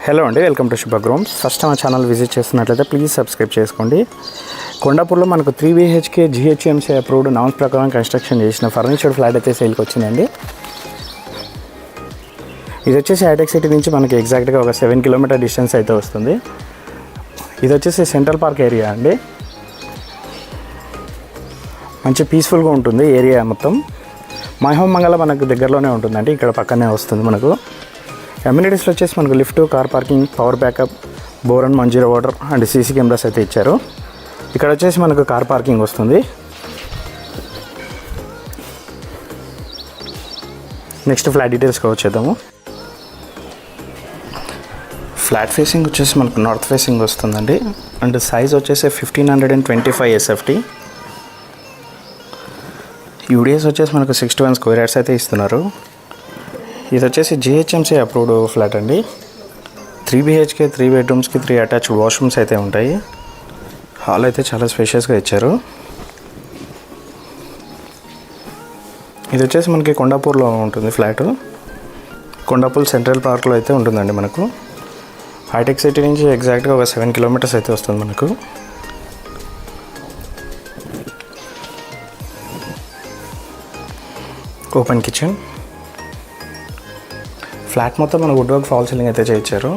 Hello అండి, welcome to శుభ rooms. First మా ఛానల్ విజిట్ చేస్తున్నట్లయితే ప్లీజ్ సబ్స్క్రైబ్ చేసుకోండి. కొండాపూర్లో మనకు 3 BHK GHMC అప్రూవ్డ్ నామ్స్ ప్రకారం కన్స్ట్రక్షన్ చేసిన ఫర్నిచర్డ్ ఫ్లాట్ అయితే సేల్కి వచ్చిందండి. ఇది వచ్చేసి హైటెక్ సిటీ నుంచి మనకి ఎగ్జాక్ట్గా ఒక 7 కిలోమీటర్ డిస్టెన్స్ అయితే వస్తుంది. ఇది వచ్చేసి సెంట్రల్ పార్క్ ఏరియా అండి. మంచి పీస్ఫుల్గా ఉంటుంది ఏరియా మొత్తం. మైహోమ్ మంగళ మనకు దగ్గరలోనే ఉంటుందండి, ఇక్కడ పక్కనే వస్తుంది. మనకు అమ్యూనిటీస్లో వచ్చేసి మనకు lift, car parking, power backup, bore and Manjira water and CC cameras అయితే ఇచ్చారు. ఇక్కడ వచ్చేసి మనకు కార్ పార్కింగ్ వస్తుంది. నెక్స్ట్ ఫ్లాట్ డీటెయిల్స్కి వచ్చేద్దాము. ఫ్లాట్ ఫేసింగ్ వచ్చేసి మనకు నార్త్ ఫేసింగ్ వస్తుందండి. అండ్ సైజ్ వచ్చేసి 1525 SFT. యూడిఎస్ వచ్చేసి మనకు 61 స్క్వేర్ యార్డ్స్ అయితే ఇస్తున్నారు. ఇది వచ్చేసి GHMC అప్రూవ్డ్ ఫ్లాట్ అండి. 3 BHK 3 బెడ్రూమ్స్కి 3 అటాచ్డ్ వాష్రూమ్స్ అయితే ఉంటాయి. హాల్ అయితే చాలా స్పేషియస్గా ఇచ్చారు. ఇది వచ్చేసి మనకి కొండాపూర్లో ఉంటుంది ఫ్లాట్. కొండాపూర్ సెంట్రల్ పార్క్లో అయితే ఉంటుందండి. మనకు హైటెక్ సిటీ నుంచి ఎగ్జాక్ట్గా ఒక 7 కిలోమీటర్స్ అయితే వస్తుంది. మనకు ఓపెన్ కిచెన్. ఫ్లాట్ మొత్తం మన వుడ్ వర్క్ ఫాల్ సీలింగ్ అయితే చేయించారు.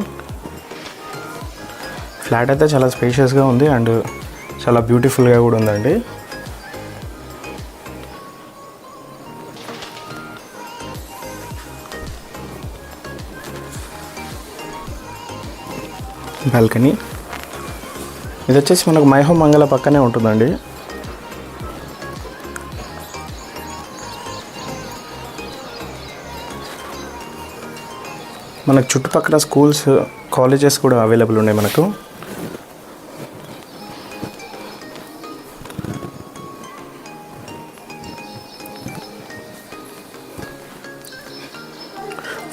ఫ్లాట్ అయితే చాలా స్పేషియస్గా ఉంది అండ్ చాలా బ్యూటిఫుల్గా కూడా ఉందండి. బాల్కనీ. ఇది వచ్చేసి మనకు మైహోమ్ మంగళ పక్కనే ఉంటుందండి. మనకు చుట్టుపక్కల స్కూల్స్, కాలేజెస్ కూడా అవైలబుల్ ఉన్నాయి మనకు.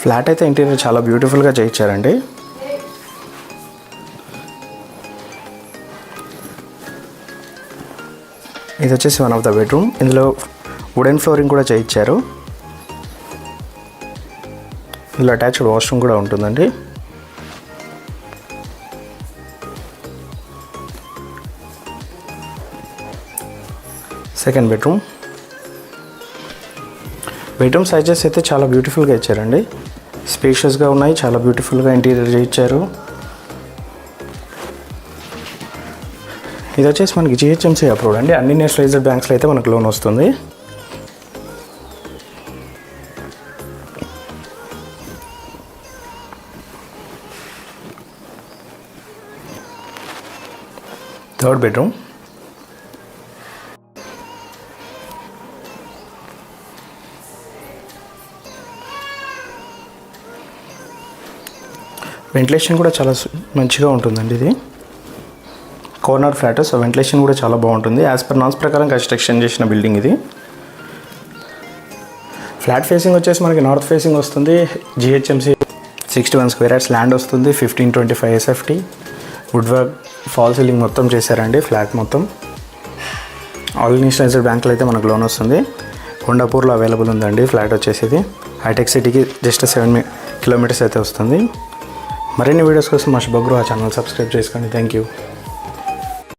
ఫ్లాట్ అయితే ఇంటీరియర్ చాలా బ్యూటిఫుల్గా చేయించారండి. ఇది వచ్చేసి వన్ ఆఫ్ ద బెడ్రూమ్. ఇందులో వుడెన్ ఫ్లోరింగ్ కూడా చేయించారు. ఇందులో అటాచ్డ్ వాష్రూమ్ కూడా ఉంటుందండి. Second bedroom. బెడ్రూమ్ సైజెస్ అయితే చాలా బ్యూటిఫుల్గా ఇచ్చారండి. స్పేషియస్గా ఉన్నాయి, చాలా బ్యూటిఫుల్గా ఇంటీరియర్ చేయించారు. ఇది వచ్చేసి మనకి GHMC అప్రూవ్డ్ అండి. అన్ని నేషనలైజ్డ్ బ్యాంక్స్లో అయితే మనకు లోన్ వస్తుంది. Third bedroom. వెంటిలేషన్ కూడా చాలా మంచిగా ఉంటుందండి. ఇది కార్నర్ ఫ్లాట్, సో వెంటిలేషన్ కూడా చాలా బాగుంటుంది. యాజ్ పర్ నామ్స్ ప్రకారం కన్స్ట్రక్షన్ చేసిన బిల్డింగ్ ఇది. ఫ్లాట్ ఫేసింగ్ వచ్చేసి మనకి నార్త్ ఫేసింగ్ వస్తుంది. GHMC 61 స్క్వేర్ యార్డ్స్ ల్యాండ్ వస్తుంది. 1525 SFT. Wood work fall ceiling మొత్తం చేశారండి. ఫ్లాట్ మొత్తం ఆల్ నేషనలైజ్డ్ బ్యాంకులు అయితే మనకు లోన్ వస్తుంది. కొండాపూర్లో అవైలబుల్ ఉందండి ఫ్లాట్ వచ్చేసి. ఇది హైటెక్ సిటీకి జస్ట్ 7 కిలోమీటర్స్ అయితే వస్తుంది. మరిన్ని వీడియోస్ కోసం మా శుభగృహ ఛానల్ సబ్స్క్రైబ్ చేసుకోండి. Thank you.